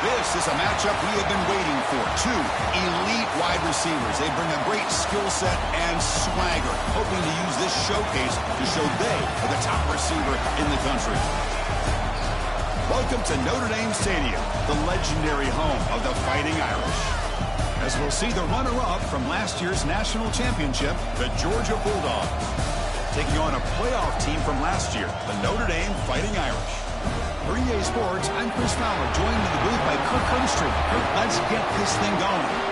This is a matchup we have been waiting for. Two elite wide receivers. They bring a great skill set and swagger, hoping to use this showcase to show they are the top receiver in the country. Welcome to Notre Dame Stadium, the legendary home of the Fighting Irish. As we'll see the runner-up from last year's national championship, the Georgia Bulldogs, taking on a playoff team from last year, the Notre Dame Fighting Irish. For EA Sports, I'm Chris Fowler, joined in the booth by Kirk Herbstreit. Kirk, let's get this thing going.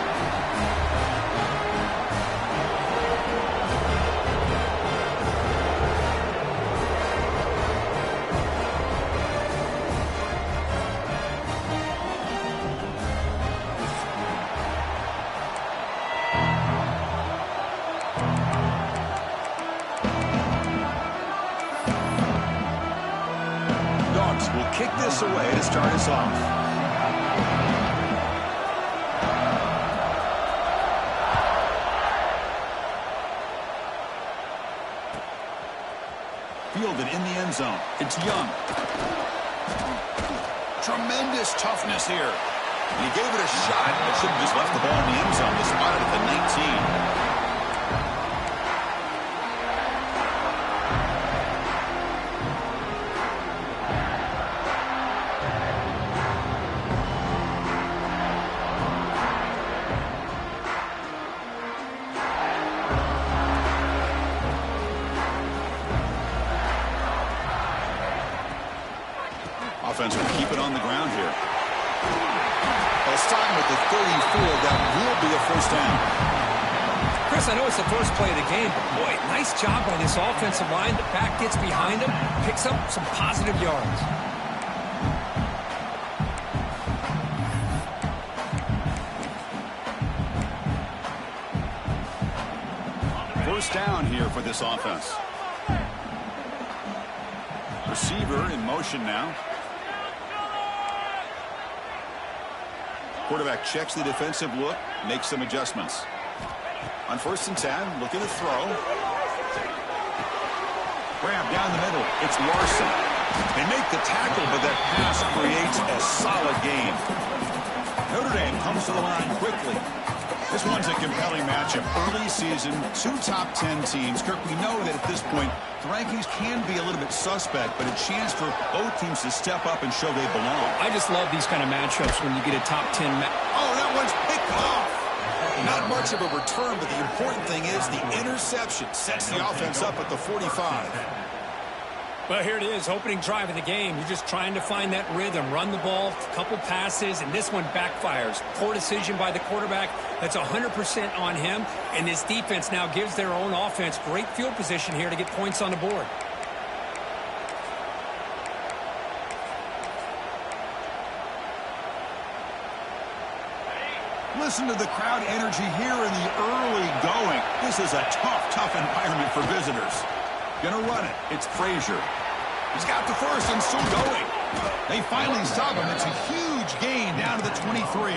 Will kick this away to start us off. Fielded in the end zone. It's Young. Tremendous toughness here. And he gave it a shot, but should have just left the ball in the end zone. They spotted at the 19. Offense will keep it on the ground here. Well, starting with the 34, that will be a first down. Chris, I know it's the first play of the game, but boy, nice job by this offensive line. The back gets behind him, picks up some positive yards. First down here for this offense. Receiver in motion now. Quarterback checks the defensive look, makes some adjustments. On 1st and 10, looking to throw. Grab down the middle. It's Larson. They make the tackle, but that pass creates a solid gain. Notre Dame comes to the line quickly. This one's a compelling matchup. Early season, 2 top 10 teams. Kirk, we know that at this point, the rankings can be a little bit suspect, but a chance for both teams to step up and show they belong. I just love these kind of matchups when you get a top 10 Oh, that one's picked off. Not much of a return, but the important thing is the interception sets the offense up at the 45. Well, here it is, opening drive of the game. You're just trying to find that rhythm, run the ball, a couple passes, and this one backfires. Poor decision by the quarterback. That's 100% on him, and this defense now gives their own offense great field position here to get points on the board. Listen to the crowd energy here in the early going. This is a tough environment for visitors. Gonna run it. It's Frazier. He's got the first and still going. They finally stop him. It's a huge gain down to the 23.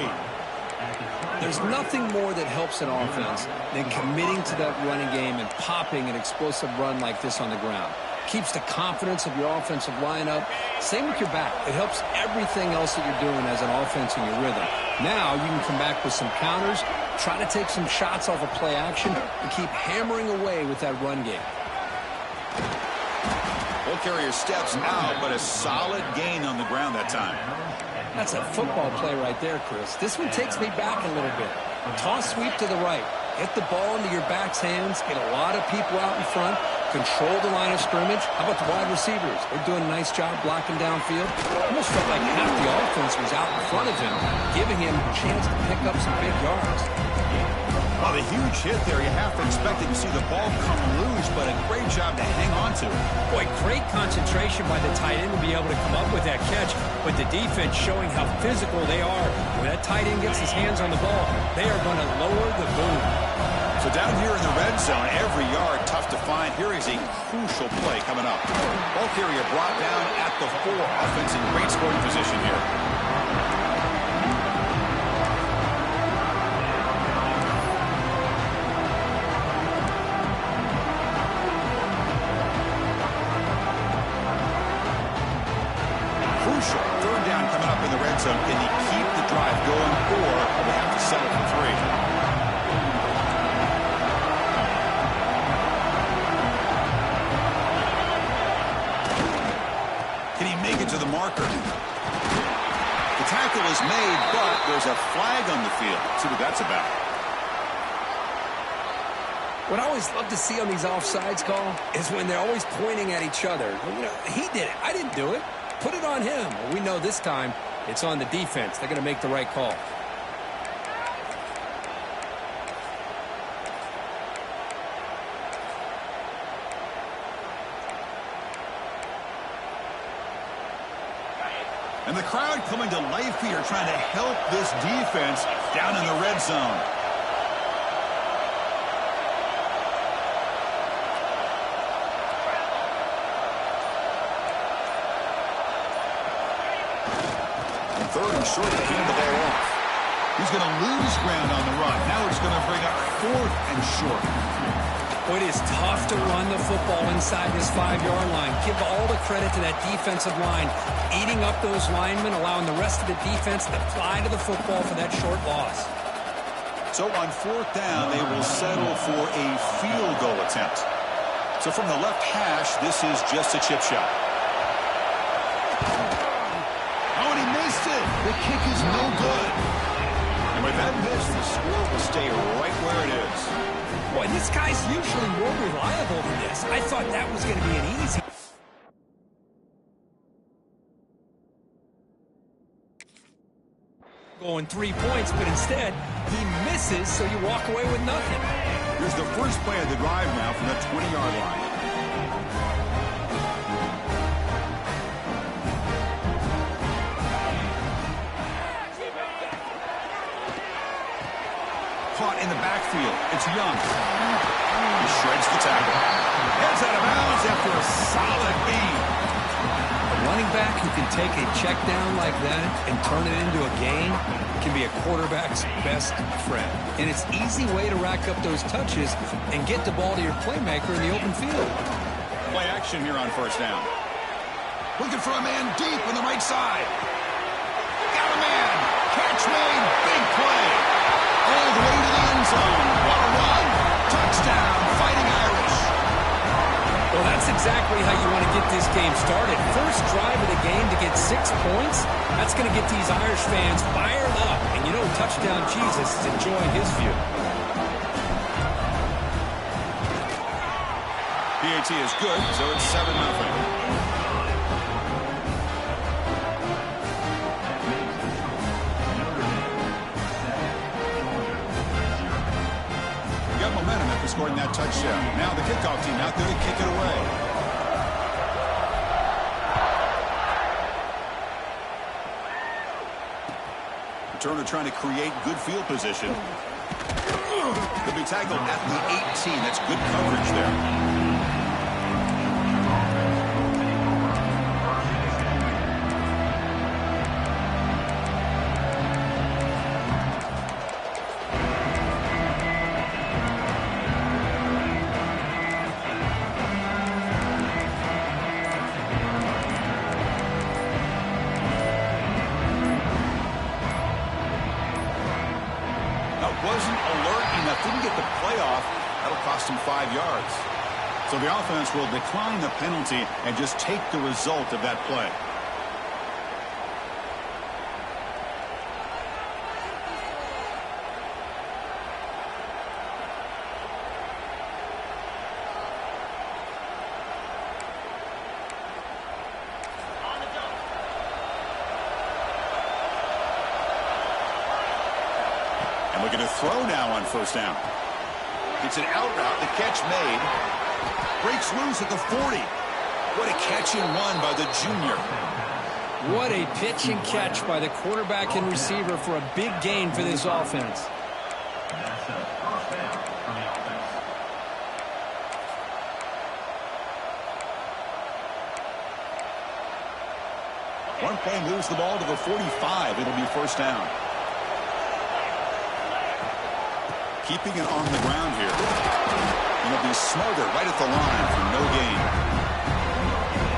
There's nothing more that helps an offense than committing to that running game and popping an explosive run like this on the ground. Keeps the confidence of your offensive lineup. Same with your back. It helps everything else that you're doing as an offense in your rhythm. Now you can come back with some counters, try to take some shots off of play action, and keep hammering away with that run game. Ball carrier steps out, but a solid gain on the ground that time. That's a football play right there, Chris. This one takes me back a little bit. Toss sweep to the right. Get the ball into your back's hands. Get a lot of people out in front. Control the line of scrimmage. How about the wide receivers? They're doing a nice job blocking downfield. Almost felt like half the offense was out in front of him, giving him a chance to pick up some big yards. Well, the huge hit there, you half expected to see the ball come loose, but a great job to hang on to. Boy, great concentration by the tight end to be able to come up with that catch, but the defense showing how physical they are. When that tight end gets his hands on the ball, they are going to lower the boom. So down here in the red zone, every yard tough to find. Here is a crucial play coming up. Ball carrier brought down at the 4. Offense in great scoring position here. Crucial. 3rd down coming up in the red zone. Can he keep blocker. The tackle is made, but there's a flag on the field. Let's see what that's about. What I always love to see on these offsides call is when they're always pointing at each other. You know, he did it. I didn't do it. Put it on him. Well, we know this time it's on the defense. They're going to make the right call. And the crowd coming to life here, trying to help this defense down in the red zone. And third and short, to hand the ball off. He's going to lose ground on the run. Now it's going to bring up fourth and short. Well, it is tough to run the football inside this 5-yard line. Give all the credit to that defensive line, eating up those linemen, allowing the rest of the defense to fly to the football for that short loss. So on fourth down, they will settle for a field goal attempt. So from the left hash, this is just a chip shot. Oh, and he missed it. The kick is no good. And with that miss, the score will stay right where it is. Boy, this guy's usually more reliable than this. I thought that was going to be an easy. Going 3 points, but instead, he misses, so you walk away with nothing. Here's the first play of the drive now from the 20-yard line. Caught in the backfield. It's Young. He shreds the tackle. Heads out of bounds after a solid gain. A running back who can take a check down like that and turn it into a gain can be a quarterback's best friend. And it's an easy way to rack up those touches and get the ball to your playmaker in the open field. Play action here on first down. Looking for a man deep on the right side. Got a man. Catch made. Big play. All the way to the end zone. What a run. Touchdown, Fighting Irish. Well, that's exactly how you want to get this game started. First drive of the game to get 6 points. That's going to get these Irish fans fired up. And you know, Touchdown Jesus is enjoying his view. PAT is good, so it's 7-0. Momentum after scoring that touchdown. Now the kickoff team out there to kick it away. Returner trying to create good field position. Could be tackled at the 18. That's good coverage there. Wasn't alert enough, didn't get the playoff. That'll cost him 5 yards. So the offense will decline the penalty and just take the result of that play. Looking to throw now on first down. It's an out route. The catch made. Breaks loose at the 40. What a catch and run by the junior. What a pitch and catch by the quarterback and receiver for a big gain for this offense. One play moves the ball to the 45. It'll be first down. Keeping it on the ground here. And he'll be smarter right at the line for no gain.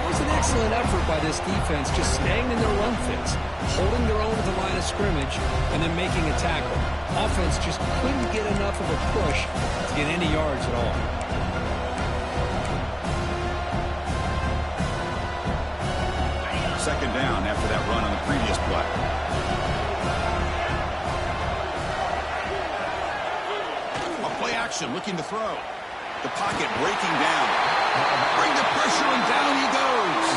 It was an excellent effort by this defense, just staying in their run fits, holding their own at the line of scrimmage, and then making a tackle. Offense just couldn't get enough of a push to get any yards at all. second down after that run on the previous play. A play action looking to throw. The pocket breaking down. Bring the pressure and down he goes.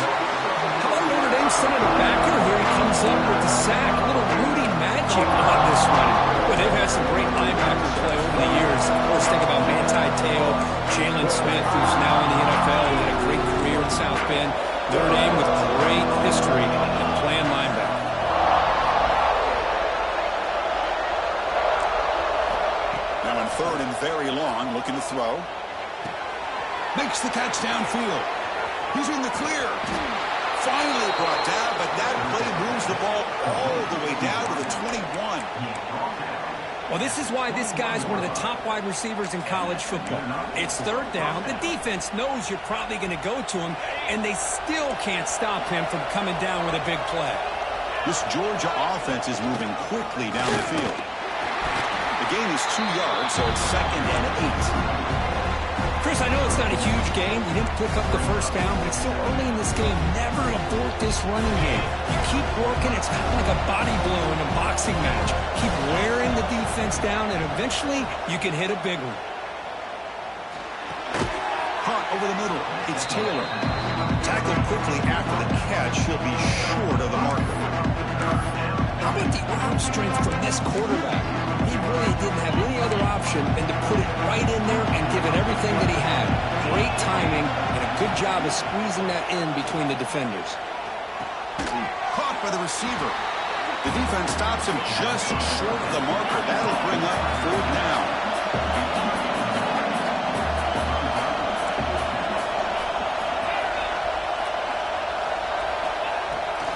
How about Notre Dame sending a backer here? He comes up with the sack. A little Rudy magic on this one. Well, they've had some great linebacker play over the years. Of course, think about Manti Te'o, Jalen Smith, who's now in the NFL. He had a great career in South Bend. Notre Dame with great history in playing linebacker. Now in third and very long, looking to throw. Makes the catch downfield. He's in the clear. Finally brought down, but that play moves the ball all the way down to the 21. Well, this is why this guy's one of the top wide receivers in college football. It's third down. The defense knows you're probably going to go to him, and they still can't stop him from coming down with a big play. This Georgia offense is moving quickly down the field. The gain is 2 yards, so it's 2nd and 8. Chris, I know it's not a huge game. You didn't pick up the first down, but it's still early in this game. Never abort this running game. You keep working. It's kind of like a body blow in a boxing match. Keep wearing the defense down, and eventually you can hit a big one. Hunt over the middle. It's Taylor. Tackled quickly after the catch. He'll be short of the marker. How about the arm strength from this quarterback? He really didn't have any other option than to put it right in there and give it everything that he had. Great timing and a good job of squeezing that in between the defenders. Caught by the receiver. The defense stops him just short of the marker. That'll bring up 4th down.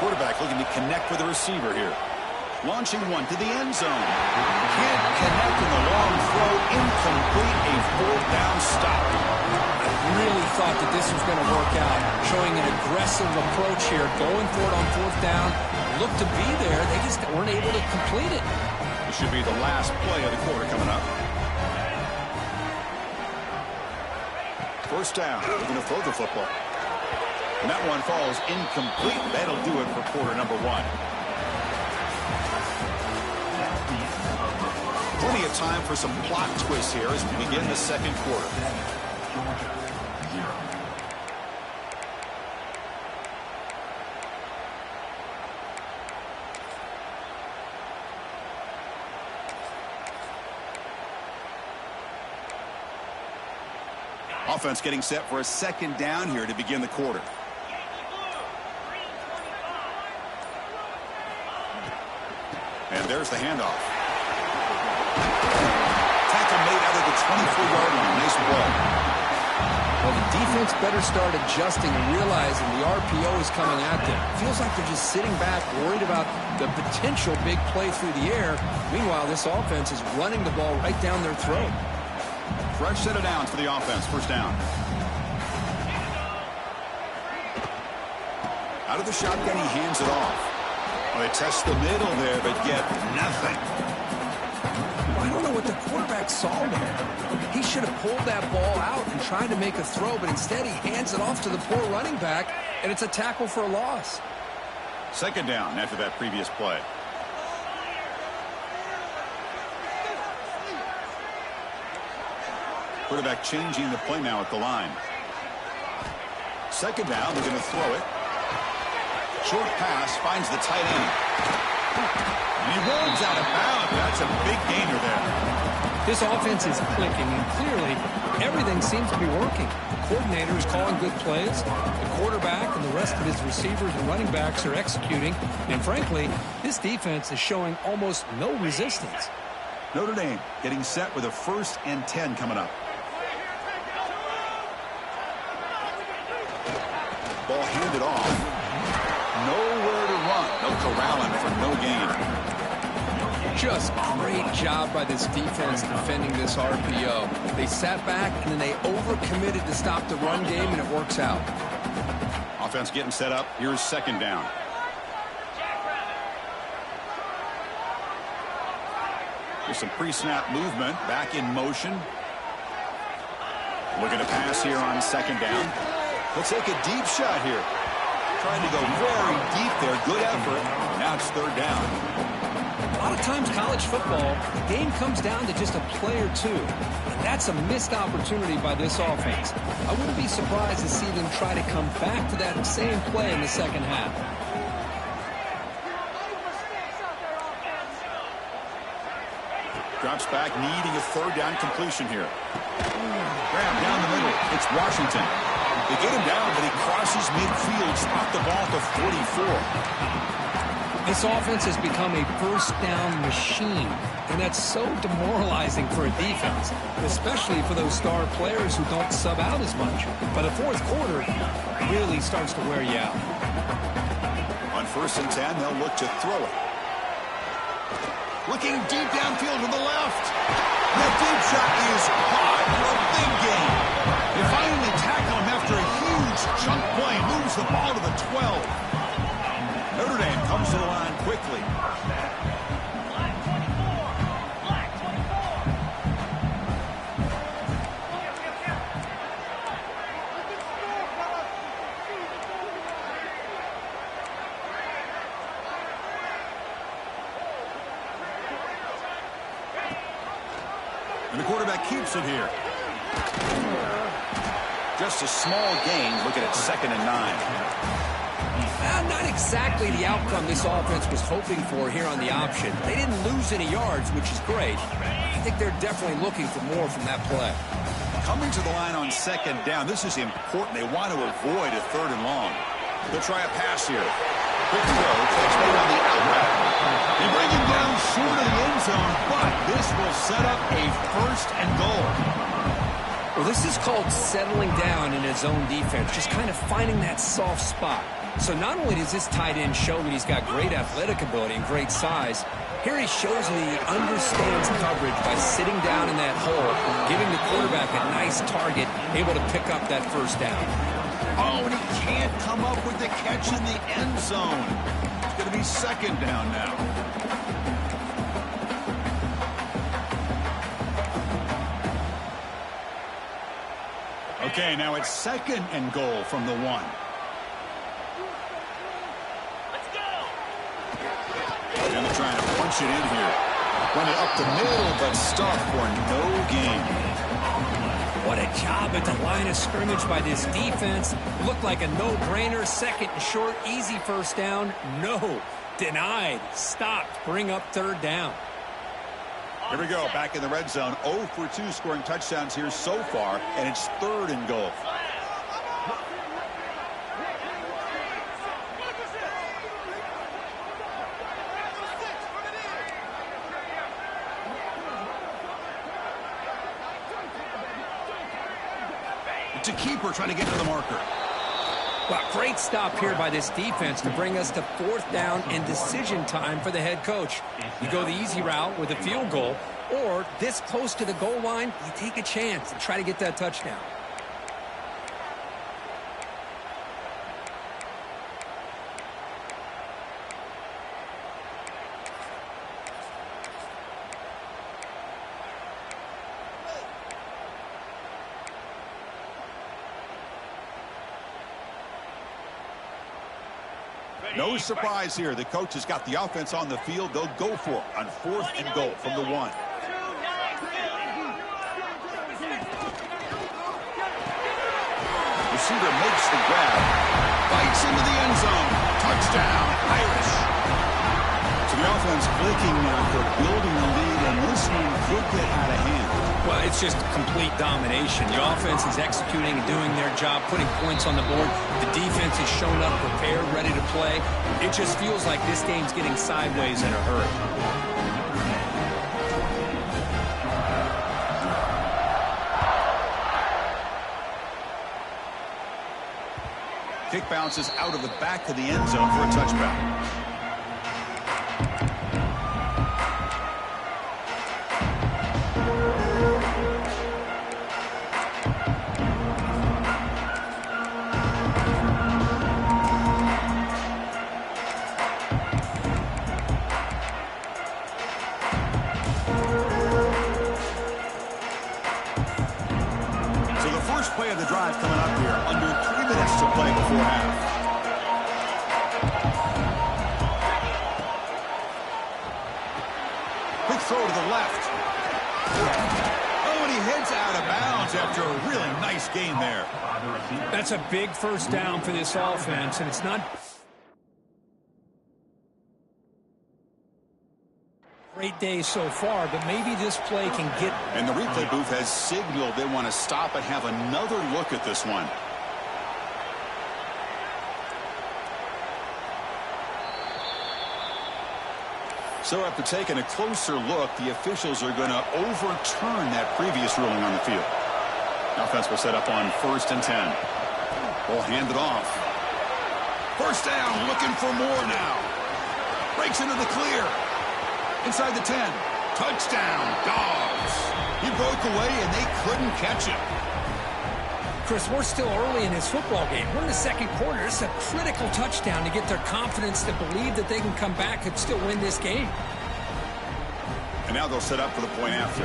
Quarterback looking to connect with the receiver here. Launching one to the end zone. Can't connect in the long throw. Incomplete. A 4th down stop. I really thought that this was going to work out. Showing an aggressive approach here. Going for it on 4th down. Looked to be there. They just weren't able to complete it. This should be the last play of the quarter coming up. 1st down. Looking to throw the football. And that one falls incomplete. That'll do it for quarter number 1. Plenty of time for some plot twists here as we begin the second quarter. Offense getting set for a 2nd down here to begin the quarter. And there's the handoff. Tackle made out of the 24-yard line. Nice ball. Well, the defense better start adjusting and realizing the RPO is coming at them. Feels like they're just sitting back, worried about the potential big play through the air. Meanwhile, this offense is running the ball right down their throat. Fresh set of downs for the offense. 1st down. Out of the shotgun, he hands it off. Well, they test the middle there, but get nothing. I don't know what the quarterback saw there. He should have pulled that ball out and tried to make a throw, but instead he hands it off to the poor running back, and it's a tackle for a loss. 2nd down after that previous play. Quarterback changing the play now at the line. 2nd down, they're going to throw it. Short pass finds the tight end. And he rolls out of bounds. That's a big gainer there. This offense is clicking, and clearly everything seems to be working. The coordinator is calling good plays. The quarterback and the rest of his receivers and running backs are executing. And frankly, this defense is showing almost no resistance. Notre Dame getting set with a 1st and 10 coming up. Ball handed off. Nowhere to run. They'll corral him for no gain. Just great job by this defense defending this RPO. They sat back, and then they overcommitted to stop the run game, and it works out. Offense getting set up. Here's 2nd down. There's some pre-snap movement. Back in motion. Looking to pass here on 2nd down. Let's take a deep shot here. trying to go very deep there. Good effort. Now it's third down. A lot of times college football, the game comes down to just a play or two. And that's a missed opportunity by this offense. I wouldn't be surprised to see them try to come back to that same play in the second half. Drops back, needing a third down completion here. Grab down the middle. It's Washington. They get him down, but he crosses midfield, spot the ball to 44. This offense has become a first down machine, and that's so demoralizing for a defense, especially for those star players who don't sub out as much. By the fourth quarter, it really starts to wear you out. On 1st and 10, they'll look to throw it. Looking deep downfield to the left. That deep shot is hot for a big gain. They finally tackle him after a huge chunk play. Moves the ball to the 12. Notre Dame comes to the line quickly. And the quarterback keeps it here. Just a small gain. Looking at 2nd and 9. Not exactly the outcome this offense was hoping for here on the option. They didn't lose any yards, which is great. I think they're definitely looking for more from that play. Coming to the line on 2nd down. This is important. They want to avoid a 3rd and long. They'll try a pass here. Quick throw. Touchdown on the out route. They bring him down short of the end zone, but this will set up a 1st and goal. Well, this is called settling down in his own defense, just kind of finding that soft spot. So not only does this tight end show that he's got great athletic ability and great size, here he shows that he understands coverage by sitting down in that hole, giving the quarterback a nice target, able to pick up that 1st down. Oh, and he can't come up with the catch in the end zone. It's going to be 2nd down now. Okay, now it's 2nd and goal from the 1. And they're trying to punch it in here. Run it up the middle, but stuffed for no gain. What a job at the line of scrimmage by this defense. Looked like a no-brainer. 2nd and short, easy 1st down. No, denied, stopped, bring up 3rd down. Here we go, back in the red zone. 0 for 2 scoring touchdowns here so far, and it's 3rd and goal. It's a keeper trying to get to the marker. Well, great stop here by this defense to bring us to 4th down and decision time for the head coach. You go the easy route with a field goal, or this close to the goal line, you take a chance and try to get that touchdown. No surprise here. The coach has got the offense on the field. They'll go for it on 4th and goal from the 1. Receiver makes the grab. Bites into the end zone. Touchdown, Irish. So the offense blinking now for building the lead, and this one could get out of hand. Well, it's just complete domination. The offense is executing and doing their job, putting points on the board. The defense has shown up, prepared, ready to play. It just feels like this game's getting sideways in a hurry. Kick bounces out of the back of the end zone for a touchback. Play of the drive coming up here. Under 3 minutes to play before half. throw to the left. Oh, and he heads out of bounds after a really nice gain there. That's a big first down for this offense, and it's not great day so far, but maybe this play can get... And the replay booth has signaled they want to stop and have another look at this one. So after taking a closer look, the officials are going to overturn that previous ruling on the field. Offense will set up on 1st and 10. Ball handed off. First down, looking for more now. Breaks into the clear. Inside the 10. Touchdown, Dogs. He broke away, and they couldn't catch him. Chris, we're still early in this football game. We're in the second quarter. It's a critical touchdown to get their confidence to believe that they can come back and still win this game. And now they'll set up for the point after.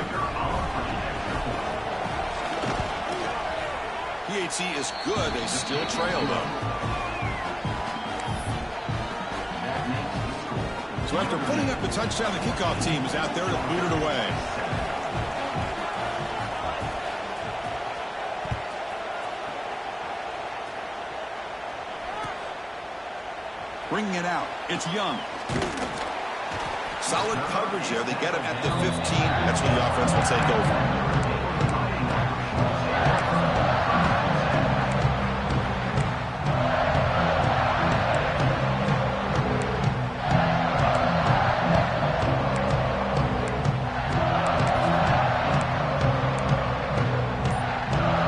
PHC is good. They still trail, though. So after putting up the touchdown, the kickoff team is out there to boot it away. Bringing it out. It's Young. Solid coverage there. They get him at the 15. That's where the offense will take over.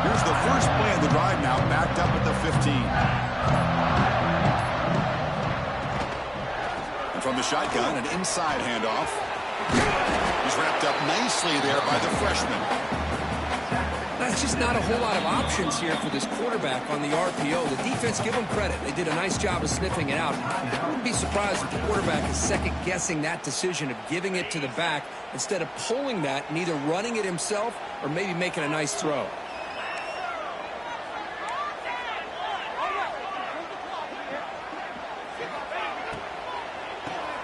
Here's the first play of the drive now, backed up at the 15. From the shotgun, an inside handoff. He's wrapped up nicely there by the freshman. That's just not a whole lot of options here for this quarterback on the RPO. The defense, give them credit. They did a nice job of sniffing it out. I wouldn't be surprised if the quarterback is second-guessing that decision of giving it to the back instead of pulling that and either running it himself or maybe making a nice throw.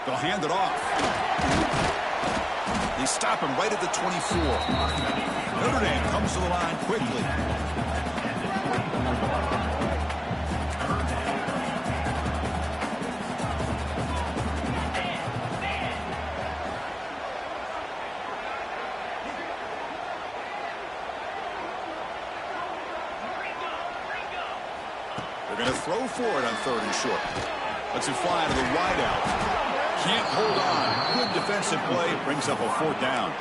They'll hand it off. They stop him right at the 24. Notre Dame comes to the line quickly. They're going to throw for it on 3rd and short. Lets it fly to the wideout. Can't hold on. Good defensive play. Brings up a 4th down.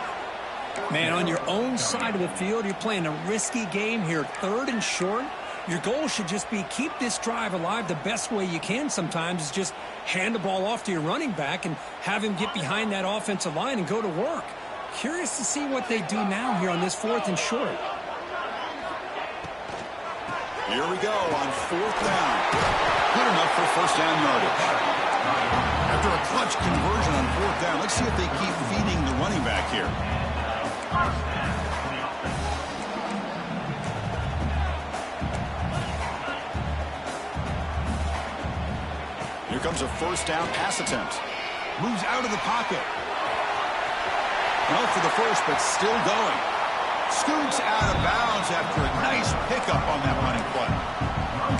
Man, on your own side of the field, you're playing a risky game here. 3rd and short. Your goal should just be keep this drive alive the best way you can sometimes is just hand the ball off to your running back and have him get behind that offensive line and go to work. Curious to see what they do now here on this 4th and short. Here we go on 4th down. Good enough for first down yardage. After a clutch conversion on 4th down, let's see if they keep feeding the running back here. Here comes a first down pass attempt. Moves out of the pocket. Well, for the first, but still going. Scoots out of bounds after a nice pickup on that running play.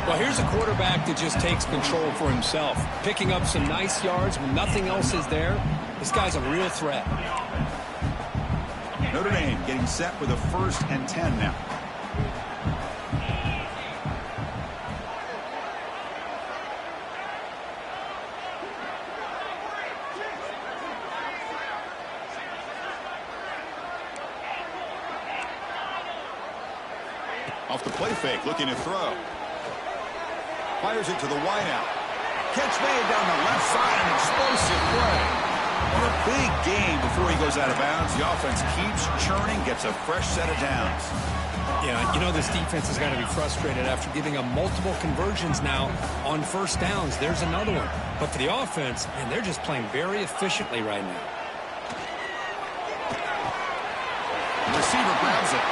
Well, here's a quarterback that just takes control for himself. Picking up some nice yards when nothing else is there. This guy's a real threat. Notre Dame getting set for the 1st and 10 now. Off the play fake, looking to throw. Fires it to the wideout. Catch made down the left side, an explosive play. What a big game before he goes out of bounds. The offense keeps churning, gets a fresh set of downs. Yeah, you know this defense has got to be frustrated after giving up multiple conversions now on first downs. There's another one. But for the offense, man, they're just playing very efficiently right now. The receiver grabs it.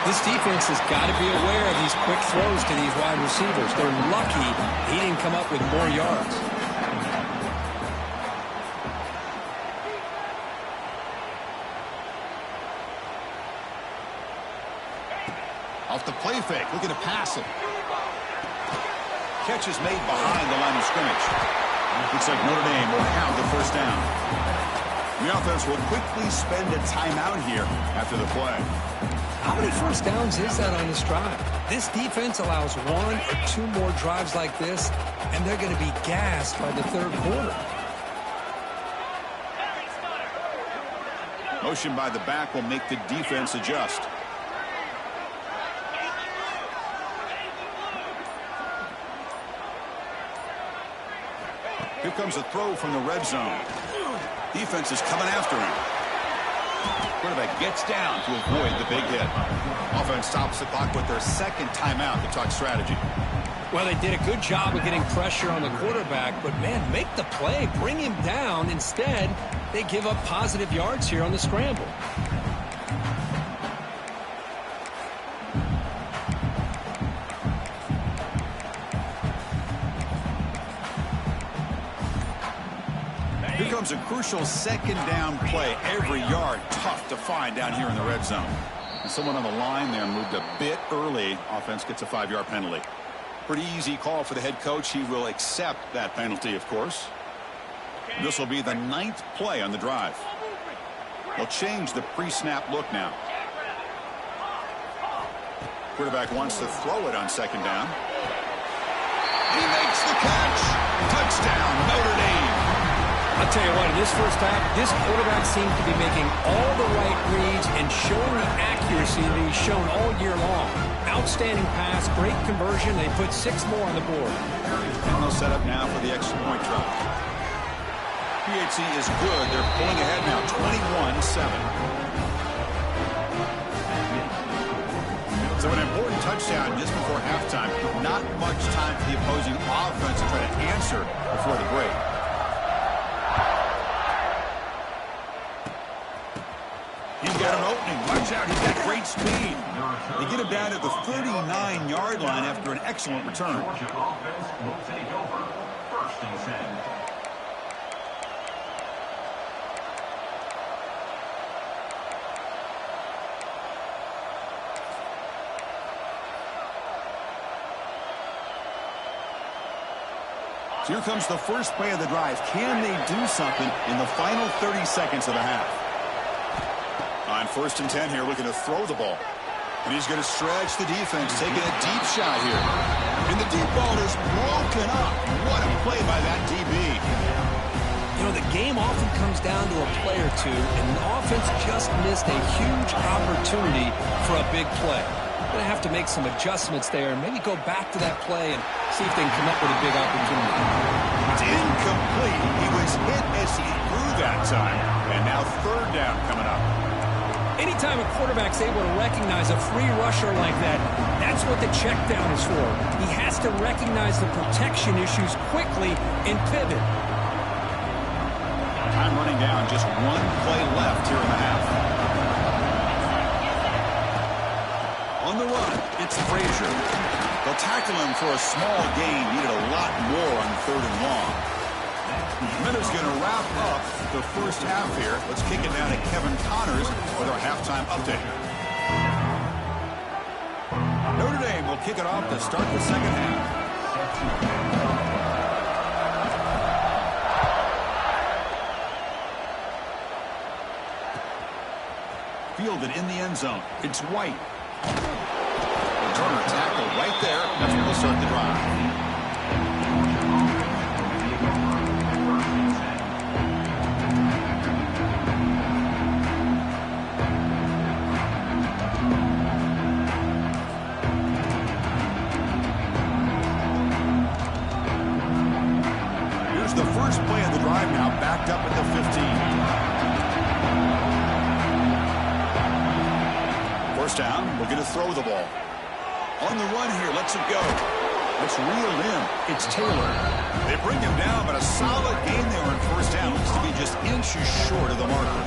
This defense has got to be aware of these quick throws to these wide receivers. They're lucky he didn't come up with more yards. Off the play fake, looking to pass it. Catch is made behind the line of scrimmage. Looks like Notre Dame will have the first down. The offense will quickly spend a timeout here after the play. How many first downs is that on this drive? This defense allows 1 or 2 more drives like this, and they're going to be gassed by the third quarter. Motion by the back will make the defense adjust. Here comes a throw from the red zone. Defense is coming after him. Quarterback gets down to avoid the big hit. Offense stops the clock with their second timeout to talk strategy. Well, they did a good job of getting pressure on the quarterback, but, man, make the play. Bring him down. Instead, they give up positive yards here on the scramble. Here comes a crucial second down play. Every yard tough to find down here in the red zone. And someone on the line there moved a bit early. Offense gets a 5-yard penalty. Pretty easy call for the head coach. He will accept that penalty, of course. This will be the 9th play on the drive. They'll change the pre-snap look now. Quarterback wants to throw it on second down. He makes the catch. Touchdown, Notre Dame. I'll tell you what, in this first half, this quarterback seems to be making all the right reads and showing the accuracy that he's shown all year long. Outstanding pass, great conversion. They put 6 more on the board. And they'll set up now for the extra point try. PHC is good. They're pulling ahead now, 21-7. So an important touchdown just before halftime. Not much time for the opposing offense to try to answer before the break. He's got an opening. Watch out. He's got great speed. They get him down at the 39-yard line after an excellent return. So here comes the first play of the drive. Can they do something in the final 30 seconds of the half? On 1st and 10 here, looking to throw the ball. And he's going to stretch the defense, taking a deep shot here. And the deep ball is broken up. What a play by that DB. You know, the game often comes down to a play or two, and the offense just missed a huge opportunity for a big play. Going to have to make some adjustments there and maybe go back to that play and see if they can come up with a big opportunity. It's incomplete. He was hit as he threw that time. And now 3rd down coming up. Anytime a quarterback's able to recognize a free rusher like that, that's what the check down is for. He has to recognize the protection issues quickly and pivot. Time running down, just 1 play left here in the half. On the run, it's Frazier. They'll tackle him for a small gain. Needed a lot more on 3rd and long. Miller's going to wrap up the first half here. Let's kick it down to Kevin Connors with our halftime update. Notre Dame will kick it off to start the second half. Fielded in the end zone. It's White. Returner tackle right there. That's where they'll start the drive. The first play of the drive now, backed up at the 15. First down, we're going to throw the ball. On the run here, lets it go. It's reeled in. It's Taylor. They bring him down, but a solid gain there on first down. Looks to be just inches short of the marker.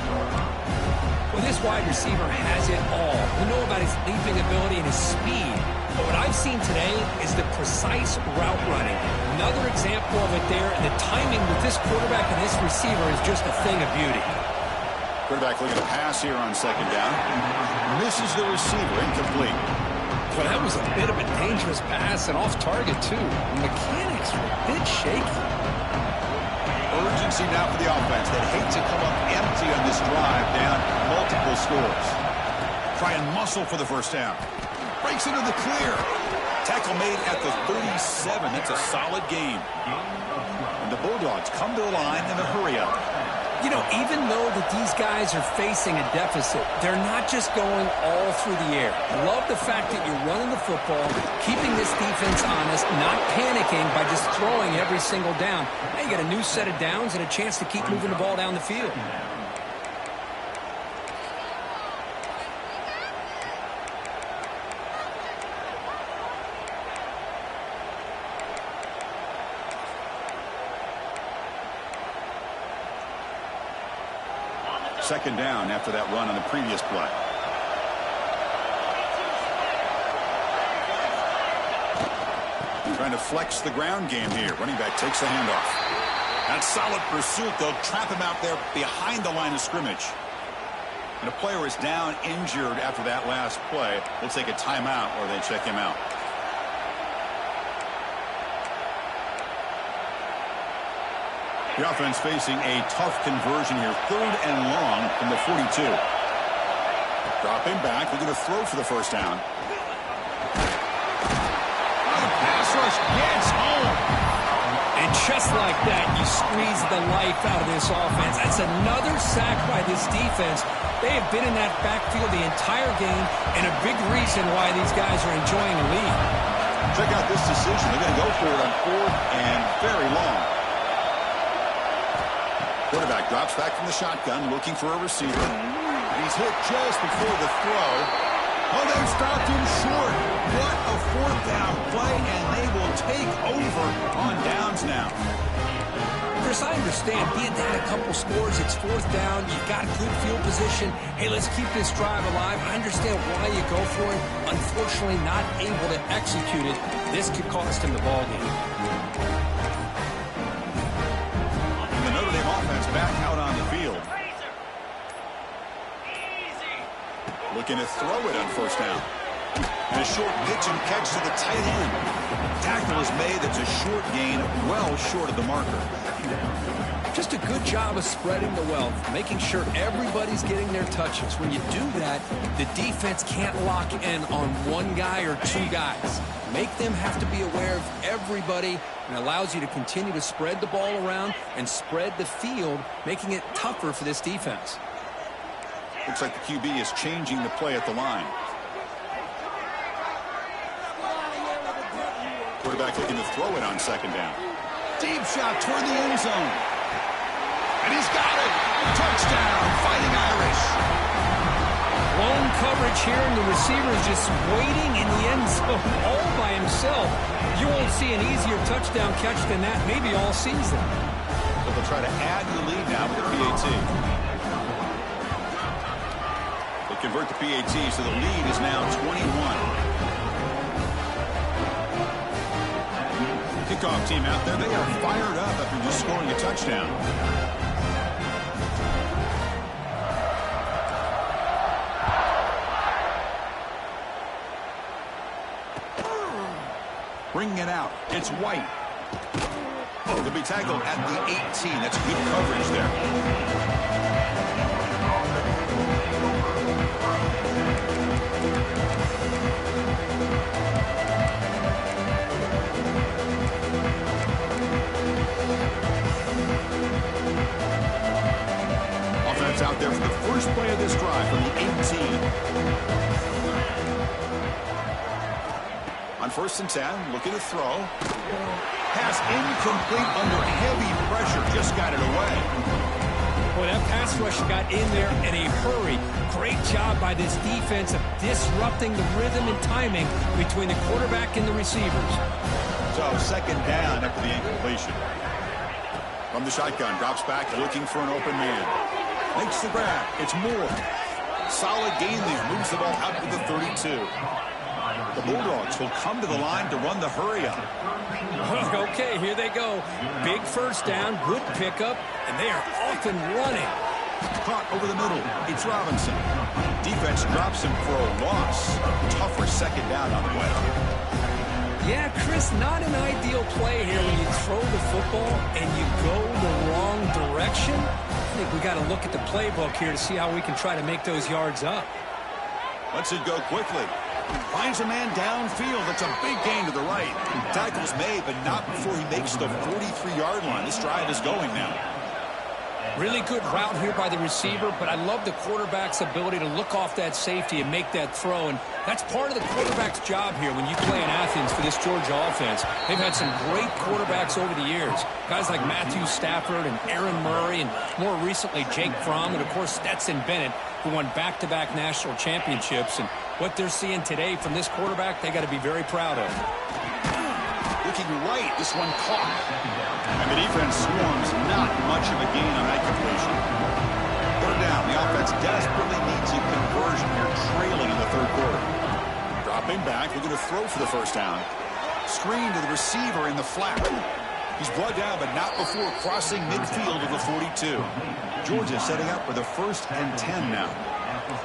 Well, this wide receiver has it all. We know about his leaping ability and his speed. But what I've seen today is the precise route running. Another example of it there, and the timing with this quarterback and this receiver is just a thing of beauty. Quarterback looking to pass here on second down. Misses the receiver, incomplete. Well, that was a bit of a dangerous pass and off target, too. The mechanics were a bit shaky. Urgency now for the offense. They'd hate to come up empty on this drive, down multiple scores. Try and muscle for the first down. Breaks into the clear. Tackle made at the 37. That's a solid game. And the Bulldogs come to the line in a hurry-up. You know, even though that these guys are facing a deficit, they're not just going all through the air. I love the fact that you're running the football, keeping this defense honest, not panicking by just throwing every single down. Now you get a new set of downs and a chance to keep moving the ball down the field. Second down after that run on the previous play. Trying to flex the ground game here. Running back takes the handoff. That's solid pursuit. They'll trap him out there behind the line of scrimmage. And a player is down injured after that last play. We'll take a timeout or they check him out. The offense facing a tough conversion here. 3rd and long from the 42. Dropping back. Looking to throw for the first down. The pass rush gets home. And just like that, you squeeze the life out of this offense. That's another sack by this defense. They have been in that backfield the entire game, and a big reason why these guys are enjoying the lead. Check out this decision. They're going to go for it on 4th and very long. Quarterback drops back from the shotgun, looking for a receiver. And he's hit just before the throw. Oh, they've stopped him short. What a 4th down play, and they will take over on downs now. Chris, I understand being down a couple scores, it's 4th down, you've got good field position. Hey, let's keep this drive alive. I understand why you go for it. Unfortunately, not able to execute it. This could cost him the ball game. Offense back out on the field. Looking to throw it on 1st down. And a short pitch and catch to the tight end. Tackle is made. That's a short gain, well short of the marker. Just a good job of spreading the wealth, making sure everybody's getting their touches. When you do that, the defense can't lock in on one guy or 2 guys. Make them have to be aware of everybody, and allows you to continue to spread the ball around and spread the field, making it tougher for this defense. Looks like the QB is changing the play at the line. Quarterback looking to throw it on 2nd down. Deep shot toward the end zone. And he's got it. Touchdown, Fighting Irish. Lone coverage here, and the receiver is just waiting in the end zone all by himself. You won't see an easier touchdown catch than that maybe all season. So they'll try to add to the lead now with the PAT. They convert the PAT, so the lead is now 21. Kickoff team out there, they are fired up after just scoring a touchdown. Bringing it out. It's White. Oh, they'll be tackled at the 18. That's good coverage there. Offense out there for the first play of this drive from the 18. On 1st and 10, looking to throw. Pass incomplete under heavy pressure. Just got it away. Boy, that pass rush got in there in a hurry. Great job by this defense of disrupting the rhythm and timing between the quarterback and the receivers. So 2nd down after the incompletion. From the shotgun, drops back, looking for an open man. Makes the grab. It's Moore. Solid gain there. Moves the ball out to the 32. The Bulldogs will come to the line to run the hurry-up. Okay, here they go. Big 1st down, good pickup, and they are off and running. caught over the middle. It's Robinson. Defense drops him for a loss. Tougher second down on the way. Yeah, Chris, not an ideal play here when you throw the football and you go the wrong direction. I think we got to look at the playbook here to see how we can try to make those yards up. Lets it go quickly. Finds a man downfield. It's a big gain to the right. Tackle's made, but not before he makes the 43-yard line. This drive is going now. Really good route here by the receiver, but I love the quarterback's ability to look off that safety and make that throw. And that's part of the quarterback's job here when you play in Athens for this Georgia offense. They've had some great quarterbacks over the years. Guys like Matthew Stafford and Aaron Murray, and more recently Jake Fromm, and of course Stetson Bennett, who won back-to-back national championships. And what they're seeing today from this quarterback, they got to be very proud of. Looking right, this one caught. And the defense swarms, not much of a gain on that completion. Third down, the offense desperately needs a conversion here, trailing in the third quarter. Dropping back, looking to throw for the first down. Screen to the receiver in the flat. He's brought down, but not before crossing midfield of the 42. Georgia setting up for the 1st and 10 now.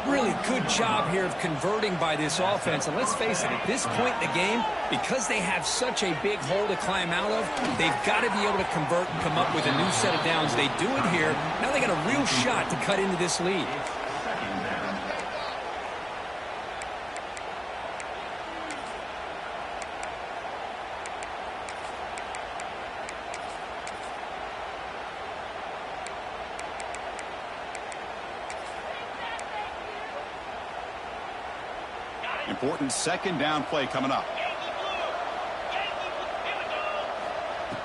Really good job here of converting by this offense. And let's face it, at this point in the game, because they have such a big hole to climb out of, they've got to be able to convert and come up with a new set of downs. They do it here. Now they got a real shot to cut into this lead. Important second down play coming up.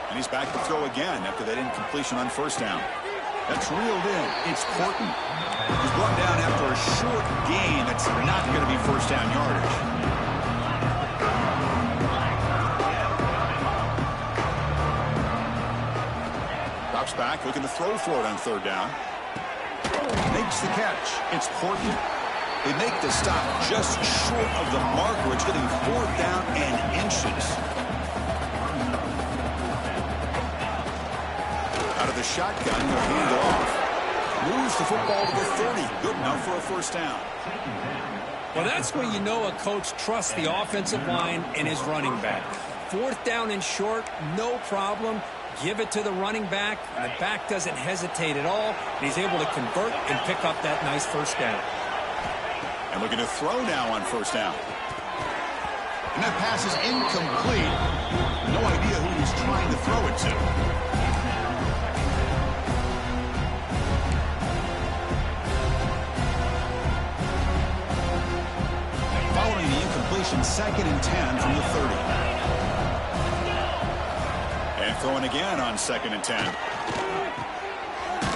And he's back to throw again after that incompletion on first down. That's reeled in. It's Horton. He's brought down after a short gain. That's not going to be first down yardage. Drops back, looking to throw for it on third down. Makes the catch. It's Horton. They make the stop just short of the marker. It's getting 4th down and inches. Out of the shotgun, they'll hand it off. Moves the football to the 30. Good enough for a first down. Well, that's when you know a coach trusts the offensive line and his running back. 4th down and short, no problem. Give it to the running back. The back doesn't hesitate at all. He's able to convert and pick up that nice first down. And looking to throw now on first down. And that pass is incomplete. No idea who he's trying to throw it to. Following the incompletion, 2nd and 10 from the 30. And throwing again on 2nd and 10.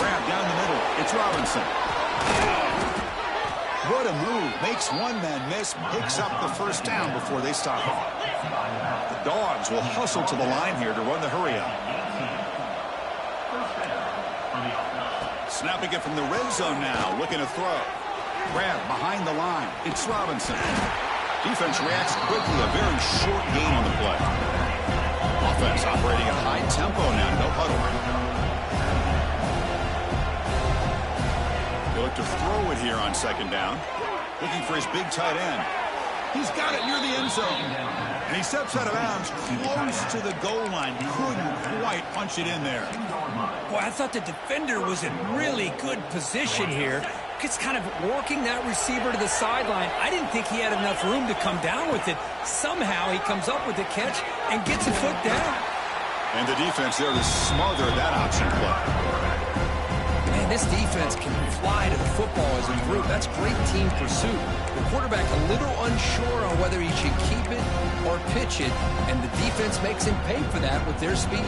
Grab down the middle. It's Robinson. What a move. Makes one man miss, picks up the first down before they stop him. The Dogs will hustle to the line here to run the hurry up. Snapping it from the red zone now, looking to throw. Grab behind the line. It's Robinson. Defense reacts quickly, a very short gain on the play. Offense operating at high tempo now, no huddle. They look to throw it here on 2nd down. Looking for his big tight end. He's got it near the end zone. And he steps out of bounds close to the goal line. Couldn't quite punch it in there. Boy, I thought the defender was in really good position here. It's kind of working that receiver to the sideline. I didn't think he had enough room to come down with it. Somehow he comes up with the catch and gets a foot down. And the defense there to smother that option play. Man, this defense can fly to the football as a group. That's great team pursuit. The quarterback a little unsure on whether he should keep it or pitch it, and the defense makes him pay for that with their speed.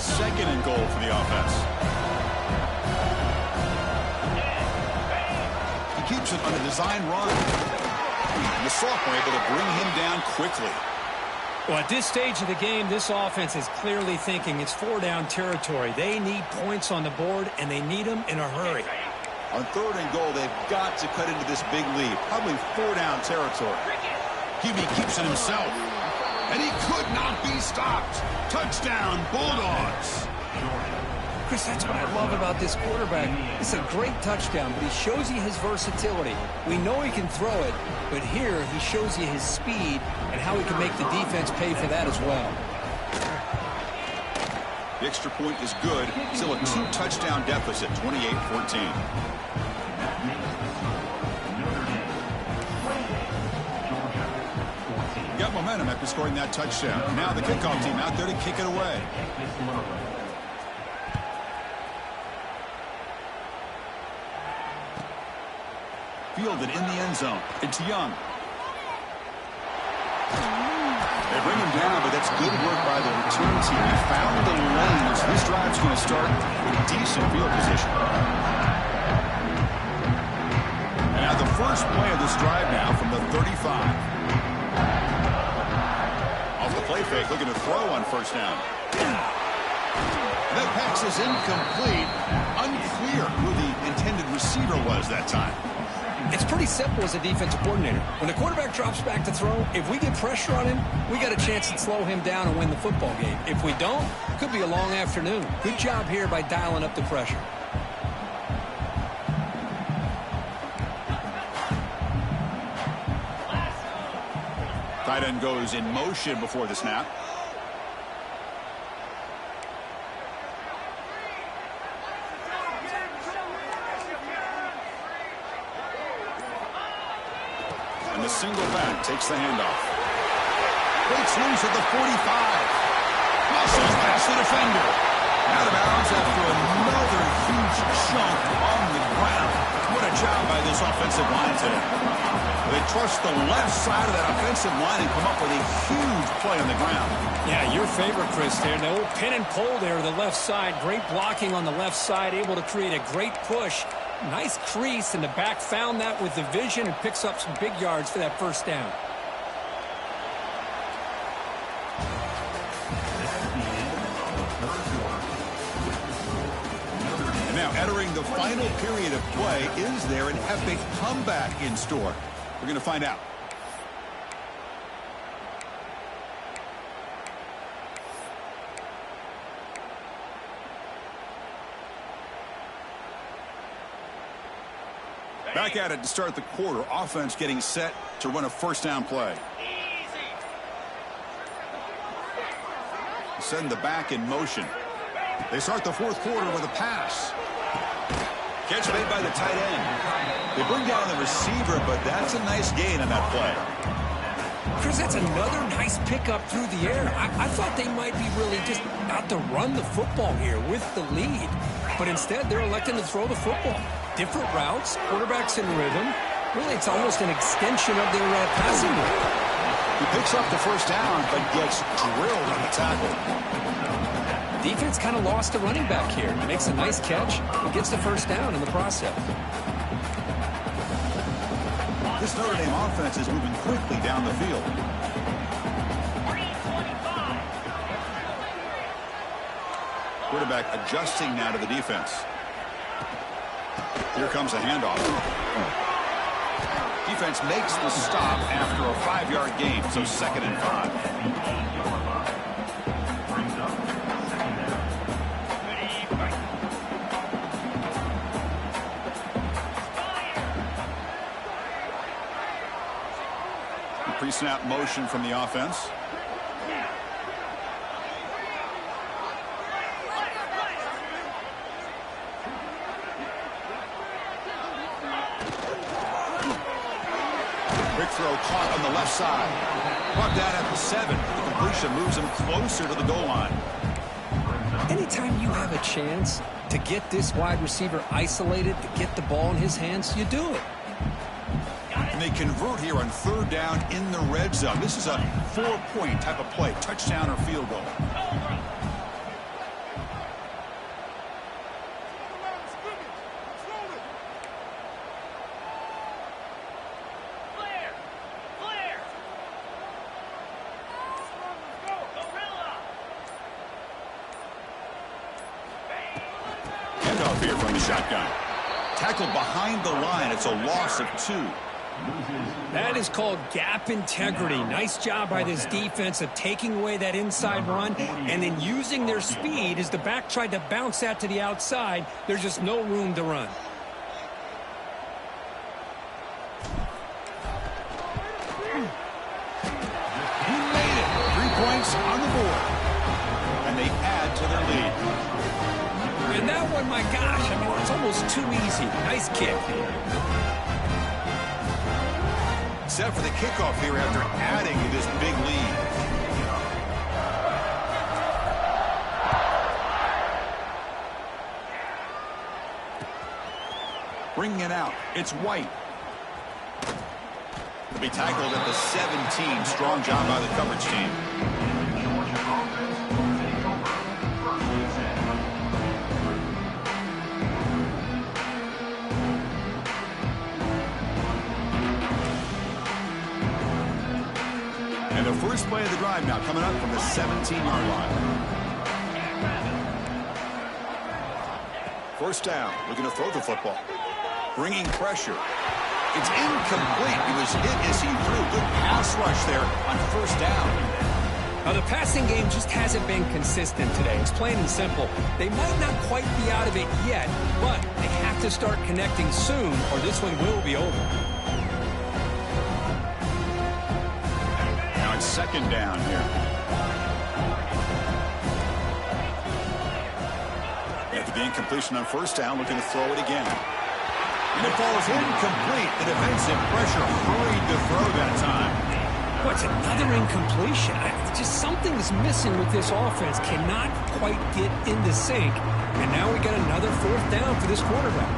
2nd and goal for the offense. He keeps it on a design run. And the sophomore able to bring him down quickly. Well, at this stage of the game, this offense is clearly thinking it's 4-down territory. They need points on the board, and they need them in a hurry. On 3rd and goal, they've got to cut into this big lead. Probably 4-down territory. QB keeps it himself. And he could not be stopped. Touchdown, Bulldogs. Chris, that's what I love about this quarterback. It's a great touchdown, but he shows you his versatility. We know he can throw it, but here he shows you his speed and how he can make the defense pay for that as well. The extra point is good. Still a 2-touchdown deficit, 28-14. Got momentum after scoring that touchdown. Now the kickoff team out there to kick it away. Fielded in the end zone. It's Young. They bring him down, but that's good work by the return team. He found the lane, so this drive's going to start with decent field position. And now the first play of this drive now from the 35. Off the play fake, looking to throw on first down. That pass is incomplete. Unclear who the intended receiver was that time. It's pretty simple as a defensive coordinator. When the quarterback drops back to throw, if we get pressure on him, we got a chance to slow him down and win the football game. If we don't, it could be a long afternoon. Good job here by dialing up the pressure. Tight end goes in motion before the snap. And the single back takes the handoff. Breaks loose at the 45. Muscles past the defender. Out of bounds after another huge chunk on the ground. What a job by this offensive line today. They trust the left side of that offensive line and come up with a huge play on the ground. Yeah, your favorite, Chris, there. The old pin and pull there to the left side. Great blocking on the left side, able to create a great push. Nice crease, and the back found that with the vision and picks up some big yards for that first down. And now entering the final period of play, is there an epic comeback in store? We're going to find out. Back at it to start the quarter. Offense getting set to run a first down play. Send the back in motion. They start the fourth quarter with a pass. Catch made by the tight end. They bring down the receiver, but that's a nice gain on that play. Chris, that's another nice pickup through the air. I thought they might be really just out to run the football here with the lead. But instead, they're electing to throw the football. Different routes, quarterbacks in rhythm. Really, it's almost an extension of their passing game. He picks up the first down, but gets drilled on the tackle. Defense kind of lost the running back here. Makes a nice catch and gets the first down in the process. This Notre Dame offense is moving quickly down the field. Quarterback adjusting now to the defense. Here comes a handoff. Defense makes the stop after a 5-yard gain, so 2nd and 5. Pre-snap motion from the offense. Quick throw caught on the left side. Brought down at the 7. The completion moves him closer to the goal line. Anytime you have a chance to get this wide receiver isolated, to get the ball in his hands, you do it. And they convert here on 3rd down in the red zone. This is a 4-point type of play, touchdown or field goal. Handoff here from the shotgun. Tackled behind the line. It's a loss of 2. That is called gap integrity. Nice job by this defense of taking away that inside run and then using their speed as the back tried to bounce that to the outside. There's just no room to run. He made it. 3 points on the board. And they add to their lead. And that one, my gosh, I mean, it's almost too easy. Nice kick. Set for the kickoff here after adding to this big lead. Bringing it out. It's White. To be tackled at the 17. Strong job by the coverage team. And the first play of the drive now coming up from the 17-yard line. First down, looking to throw the football. Bringing pressure. It's incomplete. He was hit as he threw. Good pass rush there on first down. Now, the passing game just hasn't been consistent today. It's plain and simple. They might not quite be out of it yet, but they have to start connecting soon or this one will be over. Now it's second down here. After the incompletion on first down, looking to throw it again. And it falls incomplete. The defensive pressure hurried to throw that time. What's another incompletion? Just something is missing with this offense. Cannot quite get into sync. And now we got another fourth down for this quarterback.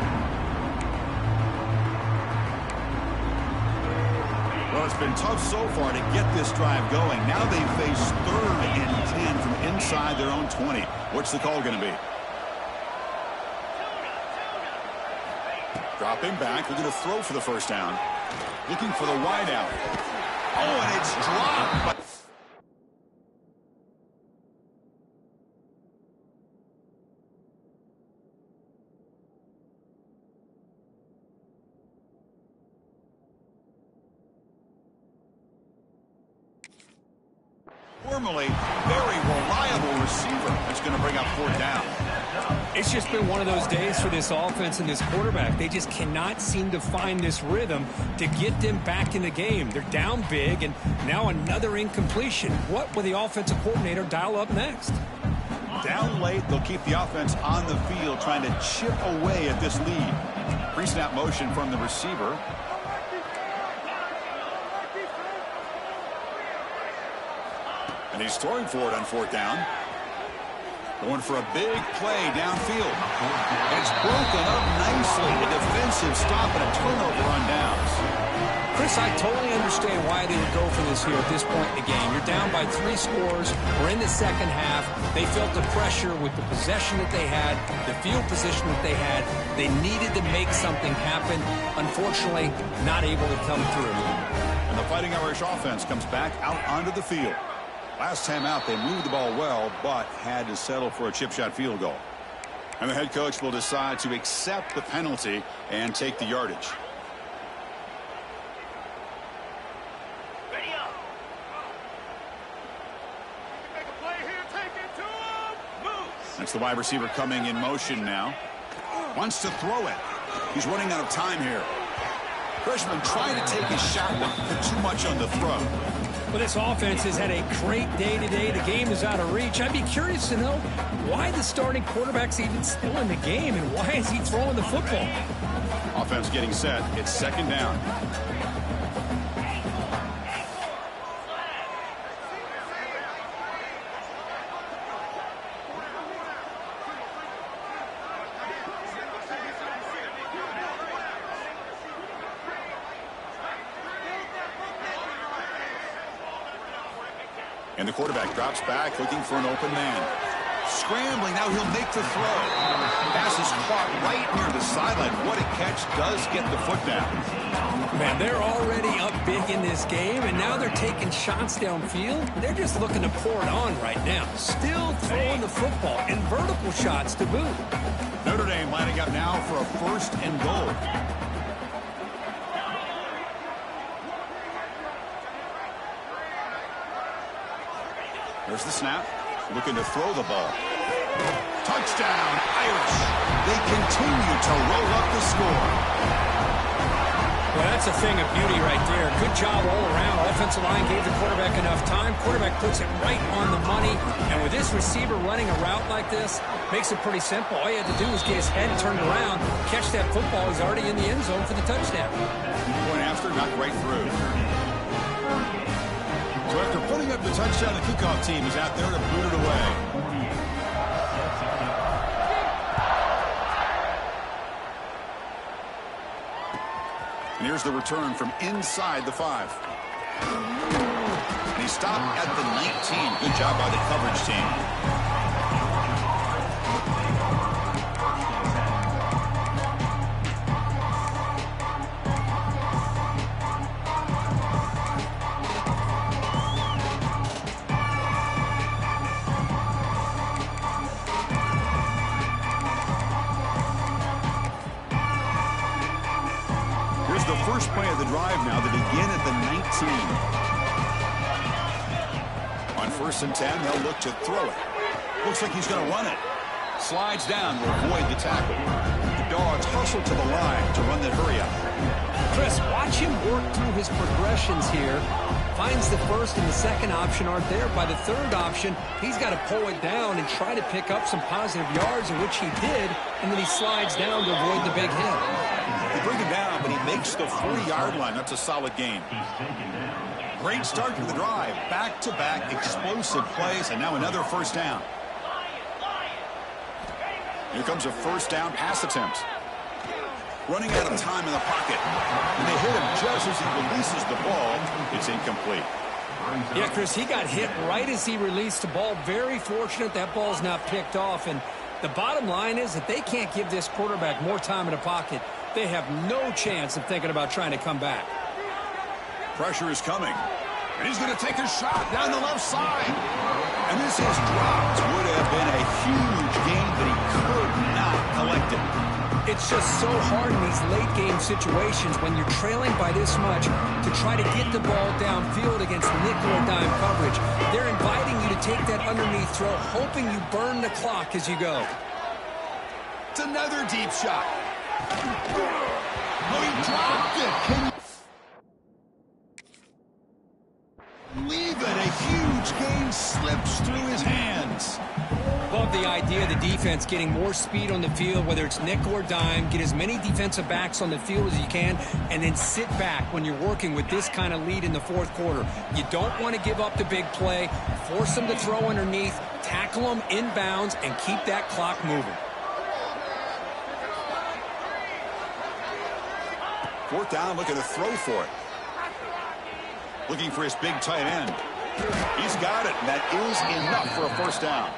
Well, it's been tough so far to get this drive going. Now they face 3rd and 10 from inside their own 20. What's the call going to be? Dropping back, looking to throw for the first down. Looking for the wide out. Oh, and it's dropped. Formerly very reliable receiver. That's going to bring up fourth down. It's just been one of those days for this offense and this quarterback. They just cannot seem to find this rhythm to get them back in the game. They're down big, and now another incompletion. What will the offensive coordinator dial up next? Down late, they'll keep the offense on the field, trying to chip away at this lead. Pre-snap motion from the receiver. And he's throwing for it on fourth down. Going for a big play downfield. And it's broken up nicely. A defensive stop and a turnover on downs. Chris, I totally understand why they would go for this here at this point in the game. You're down by 3 scores. We're in the second half. They felt the pressure with the possession that they had, the field position that they had. They needed to make something happen. Unfortunately, not able to come through. And the Fighting Irish offense comes back out onto the field. Last time out, they moved the ball well, but had to settle for a chip shot field goal. And the head coach will decide to accept the penalty and take the yardage. That's the wide receiver coming in motion now. Wants to throw it. He's running out of time here. Freshman trying to take his shot, but put too much on the throw. Well, this offense has had a great day today. The game is out of reach. I'd be curious to know why the starting quarterback's even still in the game and why is he throwing the football? Offense getting set. It's second down. And the quarterback drops back, looking for an open man. Scrambling, now he'll make the throw. Pass is caught right near the sideline. What a catch, does get the foot down. Man, they're already up big in this game, and now they're taking shots downfield. They're just looking to pour it on right now. Still throwing the football, and vertical shots to boot. Notre Dame lining up now for a 1st and goal. There's the snap. Looking to throw the ball. Touchdown, Irish. They continue to roll up the score. Well, that's a thing of beauty right there. Good job all around. Offensive line gave the quarterback enough time. Quarterback puts it right on the money. And with this receiver running a route like this, makes it pretty simple. All you had to do was get his head turned around, catch that football. He's already in the end zone for the touchdown. Point after, knocked right through. So after putting up the touchdown, the kickoff team is out there to boot it away. And here's the return from inside the 5. And he stopped at the 19. Good job by the coverage team. The first play of the drive now to begin at the 19. On 1st and 10, they'll look to throw it. Looks like he's going to run it. Slides down to avoid the tackle. The Dogs hustle to the line to run that hurry up. Chris, watch him work through his progressions here. Finds the first and the second option aren't there. By the third option, he's got to pull it down and try to pick up some positive yards, in which he did, and then he slides down to avoid the big hit. They bring him down, but he makes the 40-yard line. That's a solid gain. Great start to the drive. Back-to-back explosive plays, and now another first down. Here comes a first down pass attempt. Running out of time in the pocket. And they hit him just as he releases the ball. It's incomplete. Yeah, Chris, he got hit right as he released the ball. Very fortunate that ball's not picked off. And the bottom line is that they can't give this quarterback more time in the pocket. They have no chance of thinking about trying to come back. Pressure is coming. And he's going to take a shot down the left side. And this is dropped. Would have been a huge gain, but he could not collect it. It's just so hard in these late-game situations when you're trailing by this much to try to get the ball downfield against nickel or dime coverage. They're inviting you to take that underneath throw, hoping you burn the clock as you go. It's another deep shot. Oh, he dropped it. Can you believe it? A huge gain slips through his hands. Love the idea of the defense getting more speed on the field, whether it's nickel or dime, get as many defensive backs on the field as you can, and then sit back when you're working with this kind of lead in the fourth quarter. You don't want to give up the big play, force them to throw underneath, tackle them inbounds, and keep that clock moving. Fourth down, looking to throw for it. Looking for his big tight end. He's got it, and that is enough for a first down.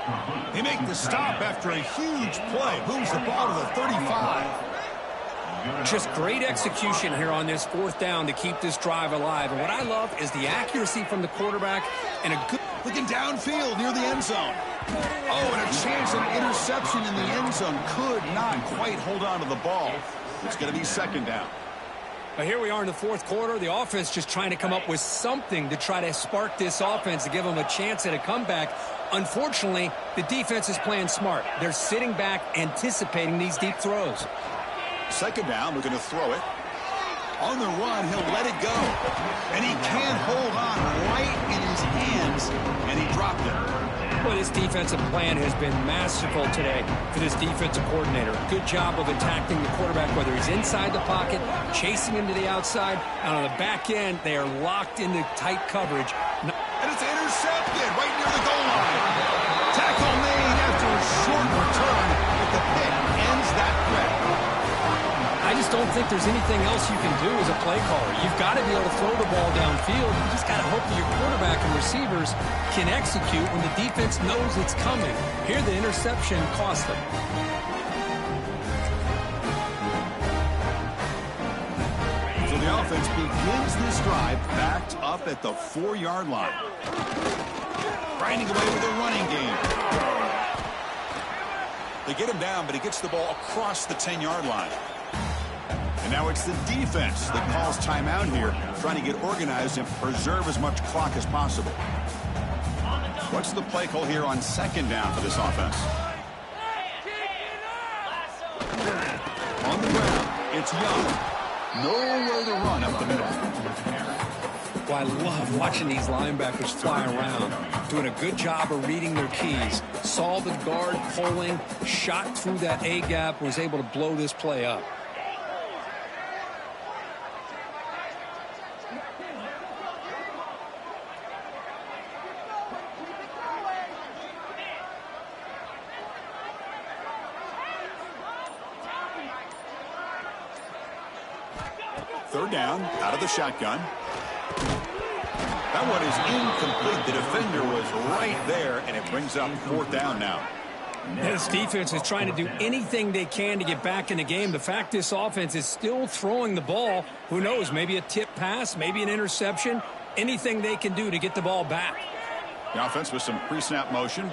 They make the stop after a huge play. Moves the ball to the 35. Just great execution here on this fourth down to keep this drive alive. And what I love is the accuracy from the quarterback and a good... Looking downfield near the end zone. Oh, and a chance of an interception in the end zone. Could not quite hold on to the ball. It's going to be second down. But here we are in the fourth quarter. The offense just trying to come up with something to try to spark this offense to give them a chance at a comeback. Unfortunately, the defense is playing smart. They're sitting back, anticipating these deep throws. Second down, looking to throw it. On the run, he'll let it go. And he can't hold on right in his hands, and he dropped it. Well, this defensive plan has been masterful today for this defensive coordinator. Good job of attacking the quarterback, whether he's inside the pocket, chasing him to the outside, and on the back end, they are locked into tight coverage. And it's intercepted right near the goal line. Tackle made after a short return, but the pick ends that threat. I just don't think there's anything else you can do as a play caller. You've got to be able to throw the ball downfield. You just got to hope that your quarterback and receivers can execute when the defense knows it's coming. Here, the interception cost them. So the offense begins this drive backed up at the 4-yard line. Grinding away with a running game. They get him down, but he gets the ball across the 10-yard line. And now it's the defense that calls timeout here, trying to get organized and preserve as much clock as possible. What's the play call here on second down for this offense? On the ground, it's Young. Nowhere to run up the middle. Well, I love watching these linebackers fly around, doing a good job of reading their keys. Saw the guard pulling, shot through that A-gap, was able to blow this play up. Third down, out of the shotgun. That one is incomplete. The defender was right there, and it brings up fourth down now. This defense is trying to do anything they can to get back in the game. The fact this offense is still throwing the ball, who knows, maybe a tip pass, maybe an interception, anything they can do to get the ball back. The offense with some pre-snap motion.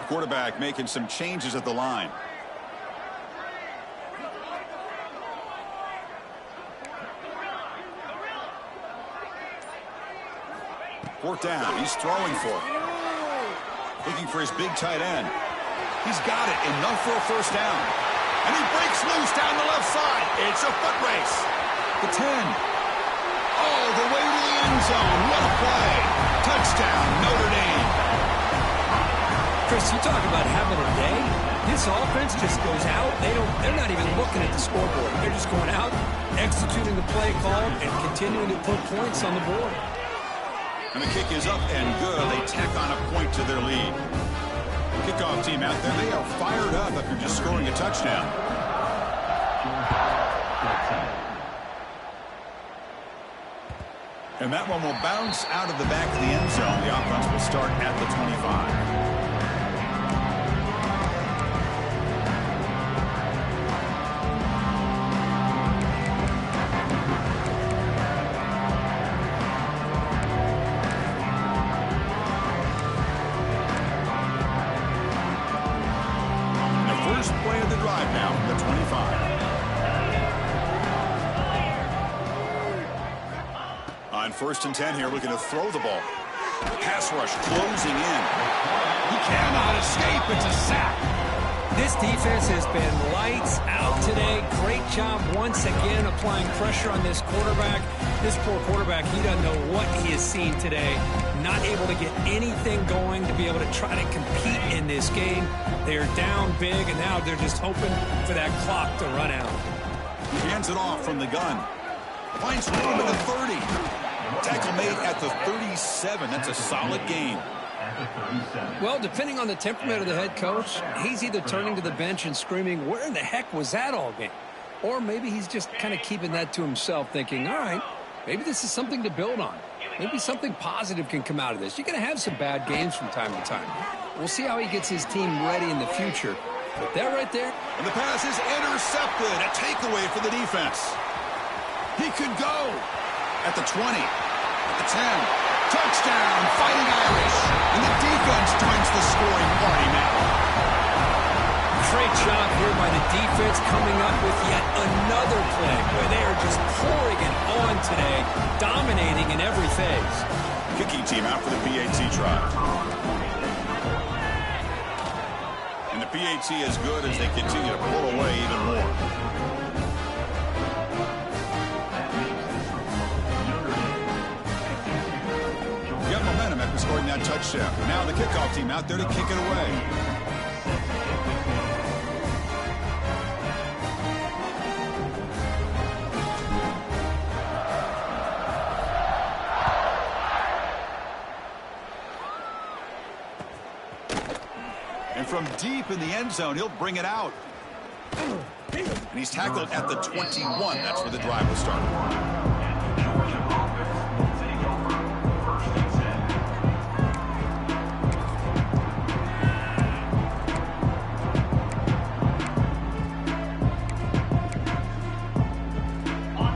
Quarterback making some changes at the line. Fourth down. He's throwing for it. Looking for his big tight end. He's got it. Enough for a first down. And he breaks loose down the left side. It's a foot race. The 10. All the way to the end zone. What a play. Touchdown, Notre Dame. Chris, you talk about having a day. This offense just goes out. They're not even looking at the scoreboard. They're just going out, executing the play call, and continuing to put points on the board. And the kick is up and good. They tack on a point to their lead. Kickoff team out there. They are fired up after just scoring a touchdown. And that one will bounce out of the back of the end zone. The offense will start at the 25. Play of the drive now from the 25. On 1st and 10 here, looking to throw the ball. Pass rush closing in. He cannot escape. It's a sack. This defense has been lights out today. Great job once again applying pressure on this quarterback. This poor quarterback, he doesn't know what he has seen today. Not able to get anything going to be able to try to compete in this game. They're down big, and now they're just hoping for that clock to run out. He hands it off from the gun. Finds room at the 30. Tackle made at the 37. That's a solid gain. Well, depending on the temperament of the head coach, he's either turning to the bench and screaming, where in the heck was that all game? Or maybe he's just kind of keeping that to himself, thinking, all right, maybe this is something to build on. Maybe something positive can come out of this. You're going to have some bad games from time to time. We'll see how he gets his team ready in the future. But that right there. And the pass is intercepted. A takeaway for the defense. He could go at the 20, at the 10. Touchdown, Fighting Irish. And the defense joins the scoring party now. Great job here by the defense coming up with yet another play where they are just pouring it on today, dominating in every phase. Kicking team out for the PAT try. And the PAT is good as they continue to pull away even more. Got momentum after scoring that touchdown. Now the kickoff team out there to kick it away. And from deep in the end zone, he'll bring it out. And he's tackled at the 21. That's where the drive will start.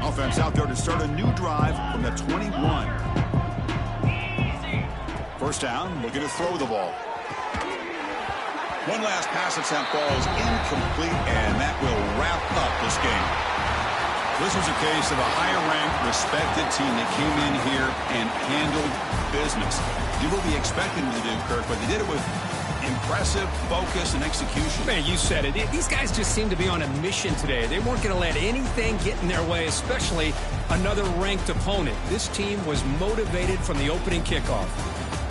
Offense out there to start a new drive from the 21. First down, looking to throw the ball. One last pass attempt falls incomplete, and that will wrap up this game. This was a case of a higher-ranked, respected team that came in here and handled business. Did what we expected them to do, Kirk, but they did it with impressive focus and execution. Man, you said it. These guys just seem to be on a mission today. They weren't going to let anything get in their way, especially another ranked opponent. This team was motivated from the opening kickoff.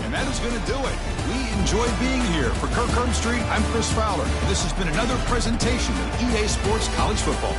And that is going to do it. We enjoyed being here. For Kirk Herbstreit, I'm Chris Fowler. This has been another presentation of EA Sports College Football.